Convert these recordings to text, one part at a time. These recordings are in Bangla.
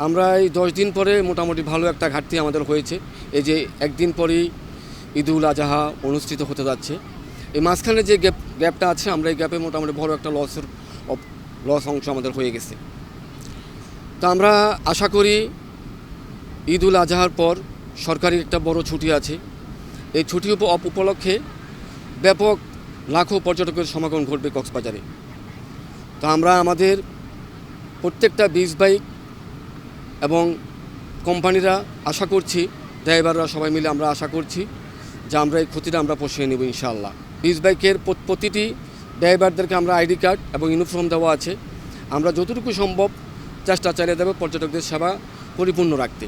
আমরা এই 10 দিন পরে মোটামুটি ভালো একটা ঘাটতি আমাদের হয়েছে। এই যে একদিন পরেই ঈদুল আজহা অনুষ্ঠিত হতে যাচ্ছে, এই মাঝখানে যে গ্যাপটা আছে, আমরা এই গ্যাপে মোটামুটি বড় একটা লস অংশ আমাদের হয়ে গেছে। তো আমরা আশা করি ঈদুল আজহার পর সরকারি একটা বড় ছুটি আছে, এই ছুটি উপলক্ষে ব্যাপক লাখো পর্যটকের সমাগম ঘটবে কক্সবাজারে। তো আমরা আমাদের প্রত্যেকটা বিচ বাইক এবং কোম্পানিরা আশা করছি, ড্রাইভাররা সবাই মিলে আমরা আশা করছি যে আমরা এই ক্ষতিটা আমরা পুষিয়ে নেব ইনশাআল্লাহ। বিচ বাইকের প্রতিটি ড্রাইভারদেরকে আমরা আইডি কার্ড এবং ইউনিফর্ম দেওয়া আছে। আমরা যতটুকু সম্ভব চেষ্টা চালিয়ে দেবো পর্যটকদের সেবা পরিপূর্ণ রাখতে।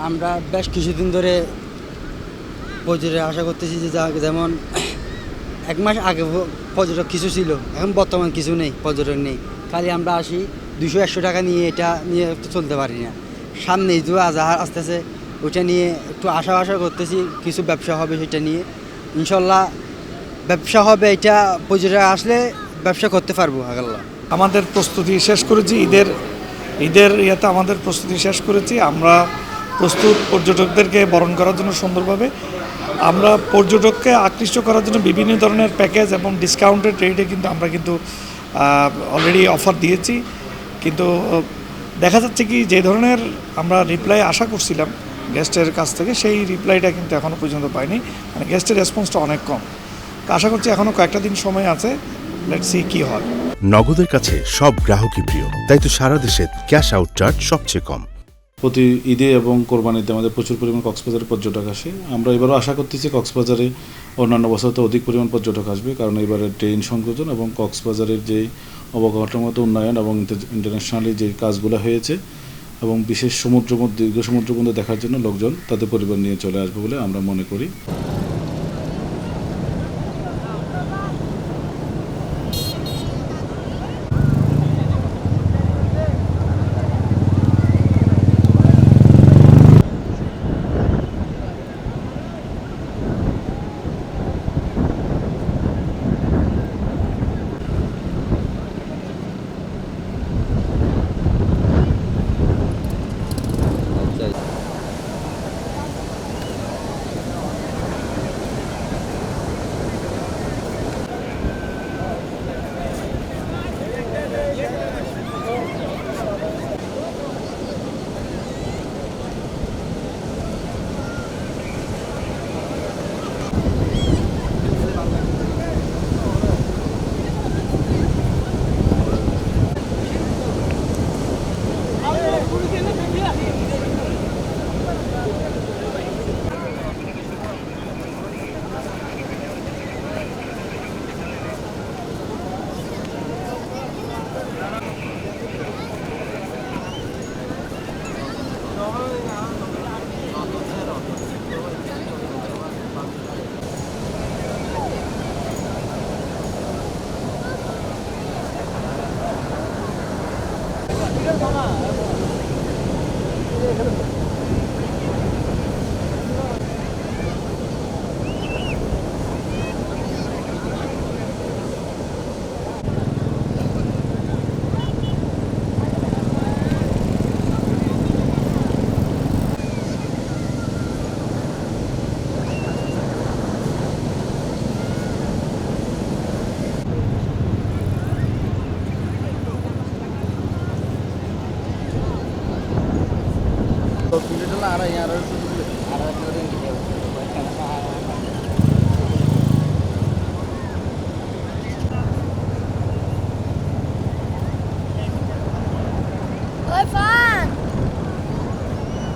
আমরা বেশ কিছুদিন ধরে পর্যটক আশা করতেছি যে যেমন 1 মাস আগে পর্যটক কিছু ছিল, এখন বর্তমান কিছু নেই, পর্যটক নেই। খালি আমরা আসি 200-100 টাকা নিয়ে, এটা নিয়ে চলতে পারি না। সামনে ঈদুল আজহা আসতেছে, ওইটা নিয়ে একটু আশা করতেছি কিছু ব্যবসা হবে, সেটা নিয়ে ইনশাল্লাহ ব্যবসা হবে। এটা পর্যটক আসলে ব্যবসা করতে পারবো আগাল্লাহ। আমাদের প্রস্তুতি শেষ করেছি, ঈদের ইয়েতে আমাদের প্রস্তুতি শেষ করেছি। আমরা প্রস্তুত পর্যটকদেরকে বরণ করার জন্য সুন্দরভাবে। আমরা পর্যটককে আকৃষ্ট করার জন্য বিভিন্ন ধরনের প্যাকেজ এবং ডিসকাউন্টেড রেটে আমরা অলরেডি অফার দিয়েছি। কিন্তু দেখা যাচ্ছে কি, যে ধরনের আমরা রিপ্লাই আশা করছিলাম গেস্টের কাছ থেকে, সেই রিপ্লাইটা কিন্তু এখনও পর্যন্ত পাইনি। মানে গেস্টের রেসপন্সটা অনেক কম। আশা করছি এখনও কয়েকটা দিন সময় আছে, লেটস সি কী হয়। নগদের কাছে সব গ্রাহকই প্রিয়, তাই তো সারা দেশে ক্যাশ আউট চার্জ সবচেয়ে কম। প্রতি ঈদে এবং কোরবানিতে আমাদের প্রচুর পরিমাণ কক্সবাজারে পর্যটক আসে। আমরা এবারও আশা করতেছি কক্সবাজারে অন্যান্য বছরতে অধিক পরিমাণ পর্যটক আসবে, কারণ এবারে ট্রেন সংযোজন এবং কক্সবাজারের যে অবকাঠামোগত উন্নয়ন এবং ইন্টারন্যাশনালি যে কাজগুলো হয়েছে এবং বিশেষ দীর্ঘ সমুদ্রবন্দর দেখার জন্য লোকজন তাদের পরিবার নিয়ে চলে আসবে বলে আমরা মনে করি। Pilih dulu arah yang harus